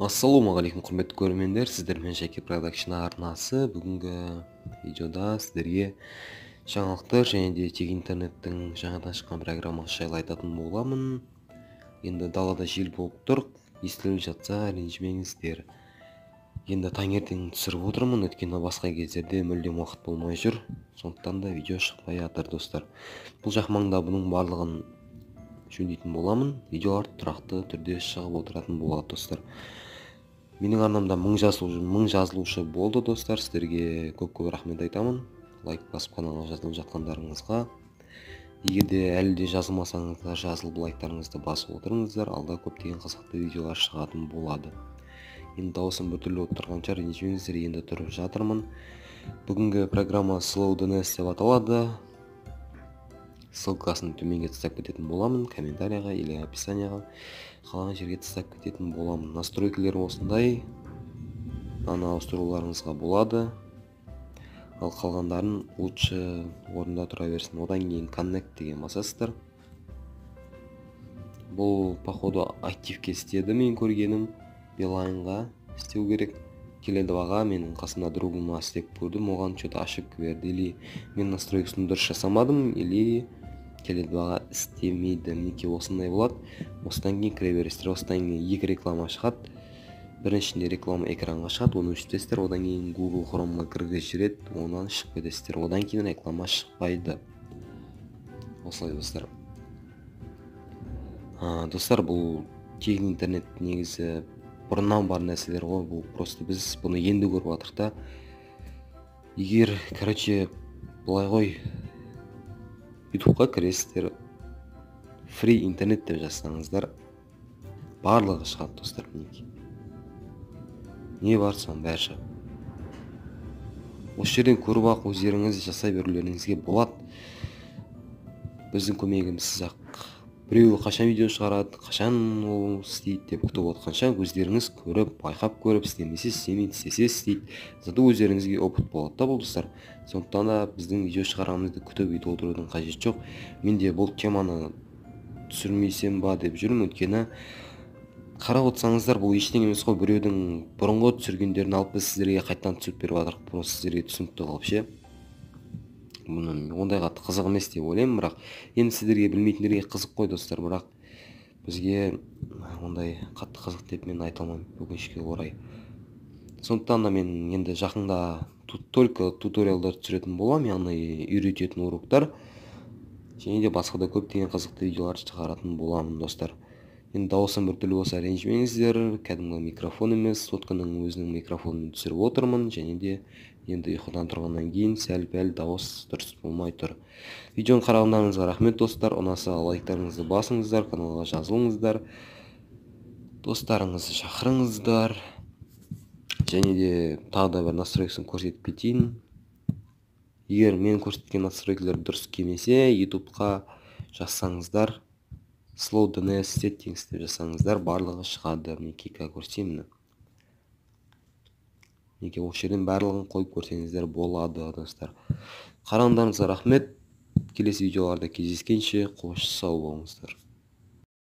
Ассалаумағалейкум құрметті көрермендер, сіздермен Жаке Продакшн арнасы. Бүгінгі видеода сіздерге жаңалықтар және де тек интернеттің жаңадан шыққан программасы жайлы айтатын боламын. Енді далада жел болып тұр, естіліп жатса ренжімеңіздер. Енді таңертең түсіріп отырмын, өйткені басқа кездерде мүлдем уақыт болмай жүр, сондықтан да видео шықпай жатыр достар. Бұл жақ маңда бұның барлығын жөндейтін боламын, видеолар тұрақты түрде шығып отыратын болады достар. Менің арнамда мың жазылушы болды достар, сіздерге көп рахмет айтамын. Лайк басып каналға жазылып жатқандарыңызға. Егер де әлі де жазылмасаңыздар, жазылып лайктарыңызды басып отырыңыздар, алда көптеген қызықты видеолар шығатын болады. Енді дауысым біртүрлі отырғанша ренжімеңіздер, енді тұрып жатырмын. Бүгінгі программа Slow DNS деп аталады. Ссылкасын төменге тастап кететін боламын, комментарияға или описанияға қалған жерге тастап кететін боламын. Настройкалар осындай, аны ауыстыруларыңызға болады. Ал қалғандарын лучше орында тұра берсін. Одан кейін Connect деген басасыздар. Бұл походу активке істеді, мен көргенім. Билайнға істеу керек. Келеді баға, менің қасымда другыма істеп көрдім, оған что-то ошибка берді, или мен настройкасын дұрыс жасамадым, или келеді баға істемейді. Мінекей осындай болады. Осыдан кейін кіре бересіздер. Осыдан кейін екі реклама шығады. Біріншінде реклама экранға шығады, оны өшіресіздер. Одан кейін Google Chrome'ға кіргізіп жібереді, онан шығып кетесіздер. Одан кейін реклама шықпайды. Осылай достар. Достар, бұл тегін интернет негізі бұрыннан бар нәрселер ғой, бұл просто біз бұны енді көріп жатырмыз да. Егер, былай ғой, YouTube'ға кіресіздер, free интернет деп жазсаңыздар, барлығы шығады достар. Мінекей. Не бар, соның бәрі шығады. Осы жерден көріп ақ өздеріңіз жасай берулеріңізге болады. Біздің көмегімізсіз ақ. Біреуі қашан видео шығарады, қашан ол істейді деп күтіп отқанша, өздеріңіз көріп, байқап көріп, істемесе істемейді, істесе істейді. Зато өздеріңізге опыт болады да бұл достар. Сондықтан да біздің видео шығарамызды күтіп өйтіп отырудың қажеті жоқ. Мен де бұл теманы түсірмесем ба деп жүрмін, өйткені қарап отырсаңыздар, бұл ештеңе емес қой, біреудің бұрынғы түсіргендерін алып біз сіздерге қайтадан түсіріп беріп жатырмық, просто сіздерге түсінікті қылып ше. Бұның ондай қатты қызық емес деп ойлаймын, бірақ енді сіздерге білмейтіндерге қызық қой достар, бірақ бізге ондай қатты қызық деп мен айта алмаймын өкінішке орай. Сондықтан да мен енді жақында только туториалдар түсіретін боламын, яғни үйрететін уроктар, және де басқа да көптеген қызықты видеолар шығаратын боламын достар. Енді дауысым біртүрлі болса ренжімеңіздер, кәдімгі микрофон емес, сотканың өзінің микрофонын түсіріп отырмын, және де енді ұйқыдан тұрғаннан кейін сәл-пәл дауыс дұрыс болмай тұр. Видеоны қарағандарыңызға рахмет достар. Ұнаса лайктарыңызды басыңыздар, каналға жазылыңыздар, достарыңызды шақырыңыздар. Және де тағы да бір настройкасын көрсетіп кетейін. Егер мен көрсеткен настройкалар дұрыс келмесе, YouTube'қа жазсаңыздар, Slow DNS settings деп жазсаңыздар, барлығы шығады. Мінекей көрсетемін. Неге осы жерден барлығын қойып көрсеңіздер болады достар. Қарағандарыңызға рахмет. Келесі видеоларда кездескенше қош сау болыңыздар.